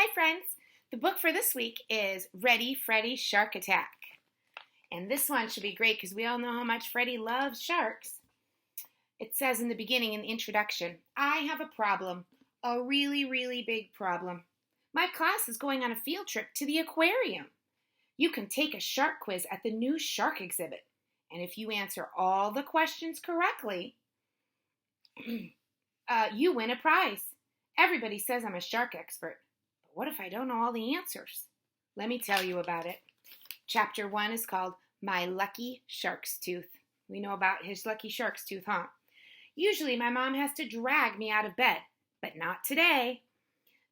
Hi, friends. The book for this week is Ready, Freddy, Shark Attack. And this one should be great because we all know how much Freddy loves sharks. It says in the beginning, in the introduction, I have a problem, a really, really big problem. My class is going on a field trip to the aquarium. You can take a shark quiz at the new shark exhibit. And if you answer all the questions correctly, you win a prize. Everybody says I'm a shark expert. But what if I don't know all the answers? Let me tell you about it. Chapter 1 is called My Lucky Shark's Tooth. We know about his lucky shark's tooth, huh? Usually my mom has to drag me out of bed, but not today.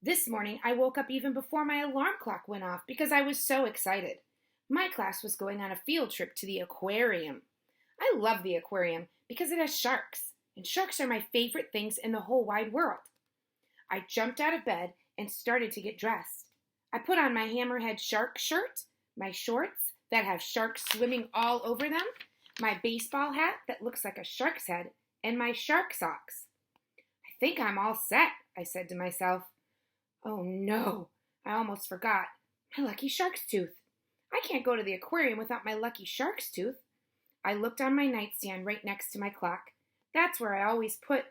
This morning I woke up even before my alarm clock went off because I was so excited. My class was going on a field trip to the aquarium. I love the aquarium because it has sharks, and sharks are my favorite things in the whole wide world. I jumped out of bed and started to get dressed. I put on my hammerhead shark shirt, my shorts that have sharks swimming all over them, my baseball hat that looks like a shark's head, and my shark socks. I think I'm all set, I said to myself. Oh no, I almost forgot. My lucky shark's tooth. I can't go to the aquarium without my lucky shark's tooth. I looked on my nightstand right next to my clock. That's where I always put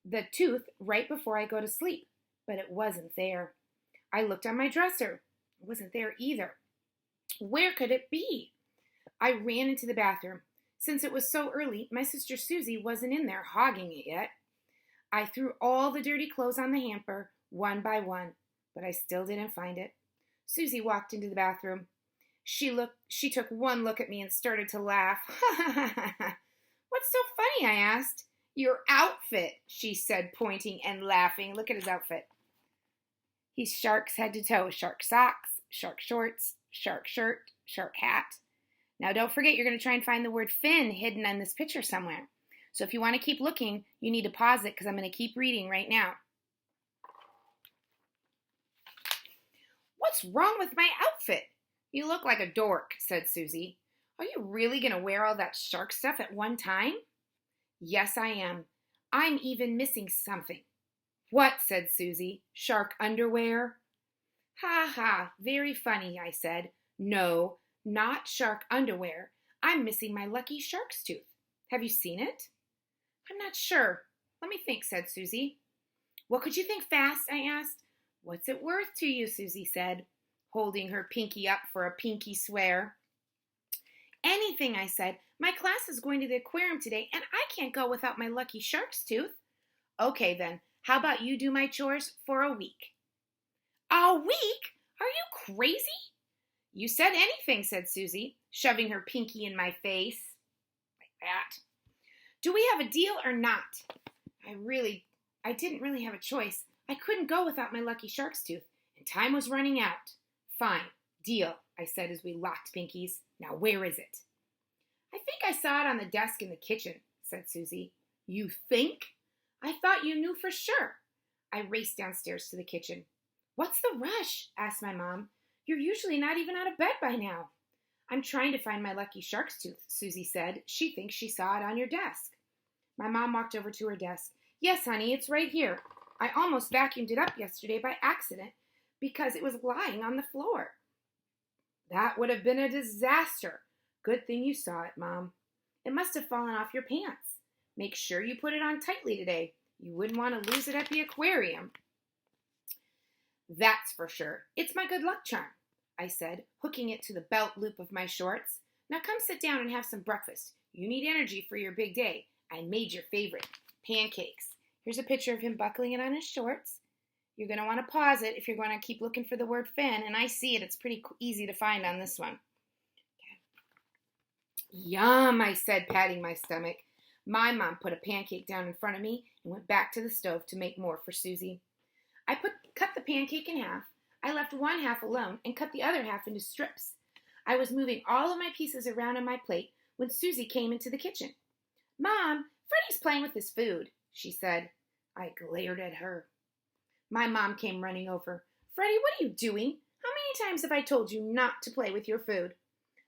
the tooth right before I go to sleep, but it wasn't there. I looked on my dresser. It wasn't there either. Where could it be? I ran into the bathroom. Since it was so early, my sister Susie wasn't in there hogging it yet. I threw all the dirty clothes on the hamper, one by one, but I still didn't find it. Susie walked into the bathroom. She took one look at me and started to laugh. What's so funny? I asked. Your outfit, she said, pointing and laughing. Look at his outfit. He's sharks head to toe. Shark socks, shark shorts, shark shirt, shark hat. Now don't forget you're going to try and find the word fin hidden on this picture somewhere. So if you want to keep looking, you need to pause it because I'm going to keep reading right now. What's wrong with my outfit? You look like a dork, said Susie. Are you really going to wear all that shark stuff at one time? Yes, I am. I'm even missing something. What? Said Susie. Shark underwear? Ha ha, very funny, I said. No, not shark underwear. I'm missing my lucky shark's tooth. Have you seen it? I'm not sure. Let me think, said Susie. What could you think fast? I asked. What's it worth to you? Susie said, holding her pinky up for a pinky swear. Anything, I said. My class is going to the aquarium today, and I can't go without my lucky shark's tooth. Okay, then. How about you do my chores for a week? A week? Are you crazy? You said anything, said Susie, shoving her pinky in my face. Like that. Do we have a deal or not? I didn't really have a choice. I couldn't go without my lucky shark's tooth, and time was running out. Fine, deal, I said as we locked pinkies. Now where is it? I think I saw it on the desk in the kitchen, said Susie. You think? I thought you knew for sure. I raced downstairs to the kitchen. What's the rush? Asked my mom. You're usually not even out of bed by now. I'm trying to find my lucky shark's tooth, Susie said. She thinks she saw it on your desk. My mom walked over to her desk. Yes, honey, it's right here. I almost vacuumed it up yesterday by accident because it was lying on the floor. That would have been a disaster. Good thing you saw it, Mom. It must have fallen off your pants. Make sure you put it on tightly today. You wouldn't want to lose it at the aquarium. That's for sure. It's my good luck charm, I said, hooking it to the belt loop of my shorts. Now come sit down and have some breakfast. You need energy for your big day. I made your favorite, pancakes. Here's a picture of him buckling it on his shorts. You're going to want to pause it if you're going to keep looking for the word fin, and I see it. It's pretty easy to find on this one. Yum, I said, patting my stomach. My mom put a pancake down in front of me and went back to the stove to make more for Susie. I cut the pancake in half. I left one half alone and cut the other half into strips. I was moving all of my pieces around on my plate when Susie came into the kitchen. Mom, Freddie's playing with his food, she said. I glared at her. My mom came running over. Freddie, what are you doing? How many times have I told you not to play with your food?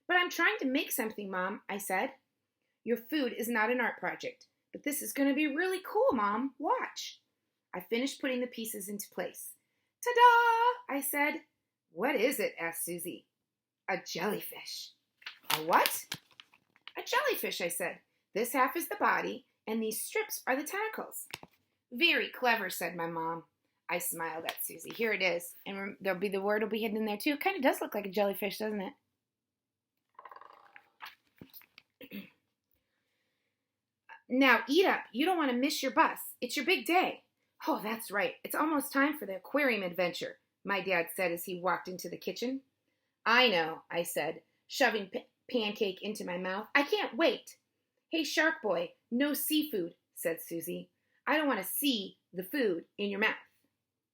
But I'm trying to make something, Mom, I said. Your food is not an art project, but this is going to be really cool, Mom. Watch. I finished putting the pieces into place. Ta-da! I said. What is it? Asked Susie. A jellyfish. A what? A jellyfish, I said. This half is the body, and these strips are the tentacles. Very clever, said my mom. I smiled at Susie. Here it is. And the word will be hidden in there, too. It kind of does look like a jellyfish, doesn't it? Now, eat up. You don't want to miss your bus. It's your big day. Oh, that's right. It's almost time for the aquarium adventure, my dad said as he walked into the kitchen. I know, I said, shoving pancake into my mouth. I can't wait. Hey, Shark Boy, no seafood, said Susie. I don't want to see the food in your mouth.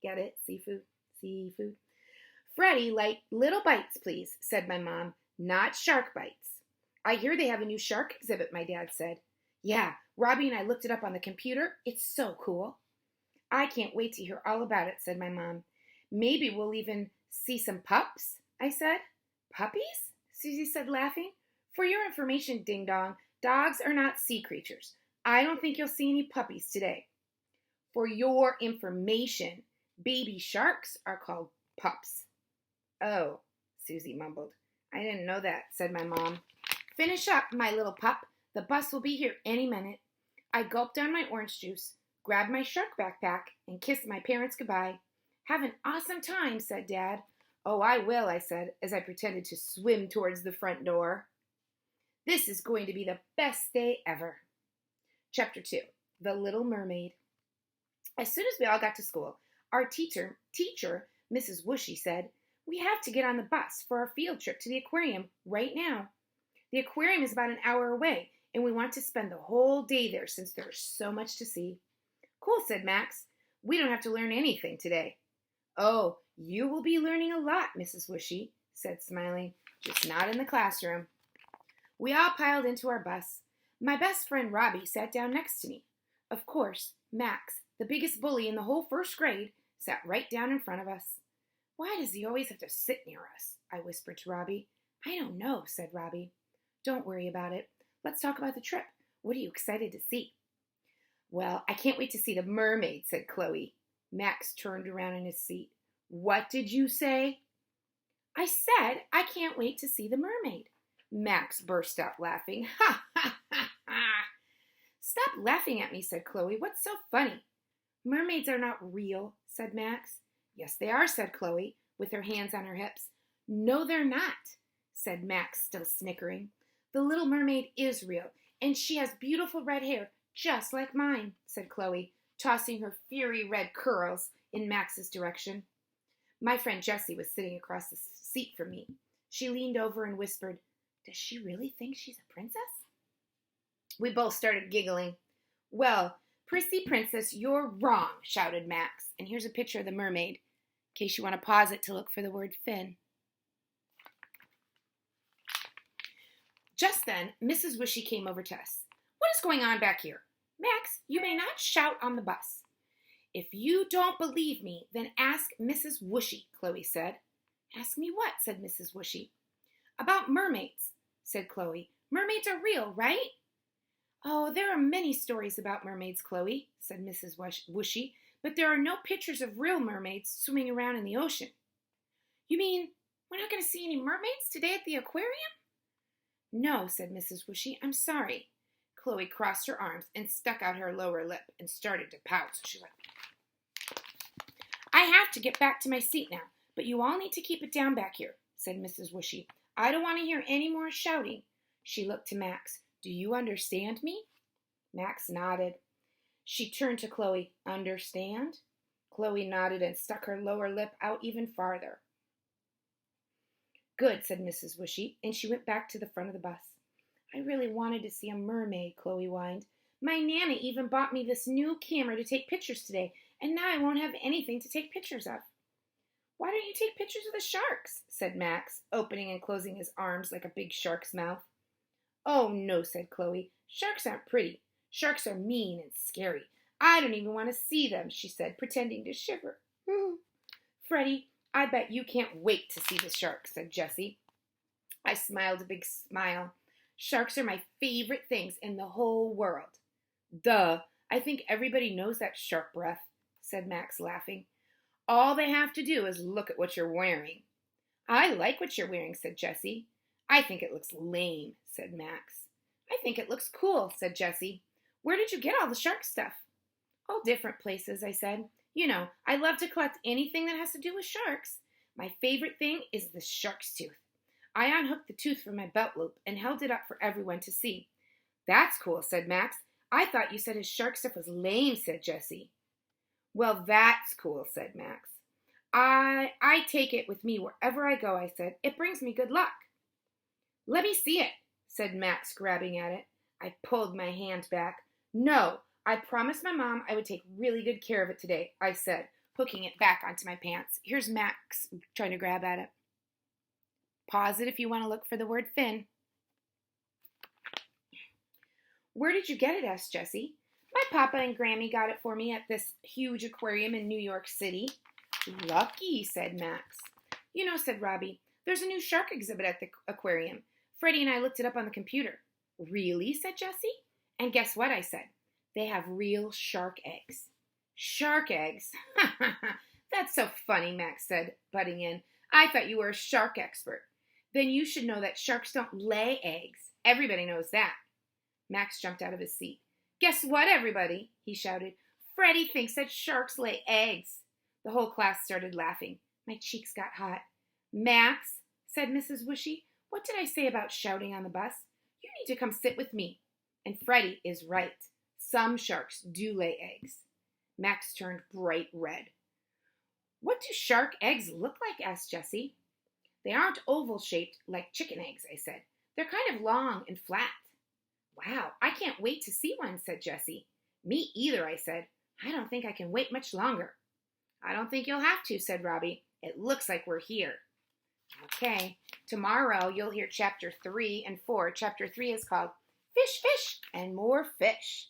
Get it? Seafood? Seafood. Freddie, like little bites, please, said my mom, not shark bites. I hear they have a new shark exhibit, my dad said. Yeah, Robbie and I looked it up on the computer. It's so cool. I can't wait to hear all about it, said my mom. Maybe we'll even see some pups, I said. Puppies? Susie said, laughing. For your information, Ding Dong, dogs are not sea creatures. I don't think you'll see any puppies today. For your information, baby sharks are called pups. Oh, Susie mumbled. I didn't know that, said my mom. Finish up, my little pup. The bus will be here any minute. I gulped down my orange juice, grabbed my shark backpack, and kissed my parents goodbye. Have an awesome time, said Dad. Oh, I will, I said, as I pretended to swim towards the front door. This is going to be the best day ever. Chapter 2, The Little Mermaid. As soon as we all got to school, our teacher, Mrs. Whooshy, said, we have to get on the bus for our field trip to the aquarium right now. The aquarium is about an hour away, and we want to spend the whole day there since there's so much to see. Cool, said Max. We don't have to learn anything today. Oh, you will be learning a lot, Mrs. Whooshy, said smiling, just not in the classroom. We all piled into our bus. My best friend Robbie sat down next to me. Of course, Max, the biggest bully in the whole first grade, sat right down in front of us. Why does he always have to sit near us? I whispered to Robbie. I don't know, said Robbie. Don't worry about it. Let's talk about the trip. What are you excited to see? Well, I can't wait to see the mermaid, said Chloe. Max turned around in his seat. What did you say? I said I can't wait to see the mermaid. Max burst out laughing. Ha, ha, ha, ha. Stop laughing at me, said Chloe. What's so funny? Mermaids are not real, said Max. Yes, they are, said Chloe, with her hands on her hips. No, they're not, said Max, still snickering. The little mermaid is real, and she has beautiful red hair, just like mine, said Chloe, tossing her fiery red curls in Max's direction. My friend Jessie was sitting across the seat from me. She leaned over and whispered, Does she really think she's a princess? We both started giggling. Well, Prissy Princess, you're wrong, shouted Max. And here's a picture of the mermaid, in case you want to pause it to look for the word fin. Just then, Mrs. Whooshy came over to us. What is going on back here? Max, you may not shout on the bus. If you don't believe me, then ask Mrs. Whooshy, Chloe said. Ask me what? Said Mrs. Whooshy. About mermaids, said Chloe. Mermaids are real, right? Oh, there are many stories about mermaids, Chloe, said Mrs. Whooshy, but there are no pictures of real mermaids swimming around in the ocean. You mean we're not going to see any mermaids today at the aquarium? No, said Mrs. Whooshy. I'm sorry. Chloe crossed her arms and stuck out her lower lip and started to pout. So she's like, I have to get back to my seat now, but you all need to keep it down back here, said Mrs. Whooshy. I don't want to hear any more shouting. She looked to Max. Do you understand me? Max nodded. She turned to Chloe. Understand? Chloe nodded and stuck her lower lip out even farther. Good, said Mrs. Whooshy, and she went back to the front of the bus. I really wanted to see a mermaid, Chloe whined. My Nana even bought me this new camera to take pictures today, and now I won't have anything to take pictures of. Why don't you take pictures of the sharks? Said Max, opening and closing his arms like a big shark's mouth. Oh, no, said Chloe. Sharks aren't pretty. Sharks are mean and scary. I don't even want to see them, she said, pretending to shiver. Freddie, I bet you can't wait to see the sharks, said Jessie. I smiled a big smile. Sharks are my favorite things in the whole world. Duh, I think everybody knows that, Shark Breath, said Max, laughing. All they have to do is look at what you're wearing. I like what you're wearing, said Jessie. I think it looks lame, said Max. I think it looks cool, said Jessie. Where did you get all the shark stuff? All different places, I said. You know, I love to collect anything that has to do with sharks. My favorite thing is the shark's tooth. I unhooked the tooth from my belt loop and held it up for everyone to see. That's cool, said Max. I thought you said his shark stuff was lame, said Jessie. Well, that's cool, said Max. I take it with me wherever I go, I said. It brings me good luck. Let me see it, said Max, grabbing at it. I pulled my hand back. No, I promised my mom I would take really good care of it today, I said, hooking it back onto my pants. Here's Max trying to grab at it. Pause it if you want to look for the word fin. Where did you get it? Asked Jessie. My papa and Grammy got it for me at this huge aquarium in New York City. Lucky, said Max. You know, said Robbie, there's a new shark exhibit at the aquarium. Freddie and I looked it up on the computer. Really? Said Jessie. And guess what? I said. They have real shark eggs. Shark eggs? That's so funny, Max said, butting in. I thought you were a shark expert. Then you should know that sharks don't lay eggs. Everybody knows that. Max jumped out of his seat. Guess what, everybody? He shouted. Freddie thinks that sharks lay eggs. The whole class started laughing. My cheeks got hot. Max, said Mrs. Whooshy, what did I say about shouting on the bus? You need to come sit with me. And Freddie is right. Some sharks do lay eggs. Max turned bright red. What do shark eggs look like? Asked Jessie. They aren't oval-shaped like chicken eggs, I said. They're kind of long and flat. Wow, I can't wait to see one, said Jessie. Me either, I said. I don't think I can wait much longer. I don't think you'll have to, said Robbie. It looks like we're here. Okay, tomorrow you'll hear chapter 3 and 4. Chapter 3 is called Fish, Fish, and More Fish.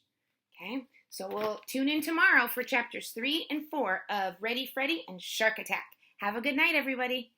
Okay, so we'll tune in tomorrow for chapters 3 and 4 of Ready, Freddy, and Shark Attack. Have a good night, everybody.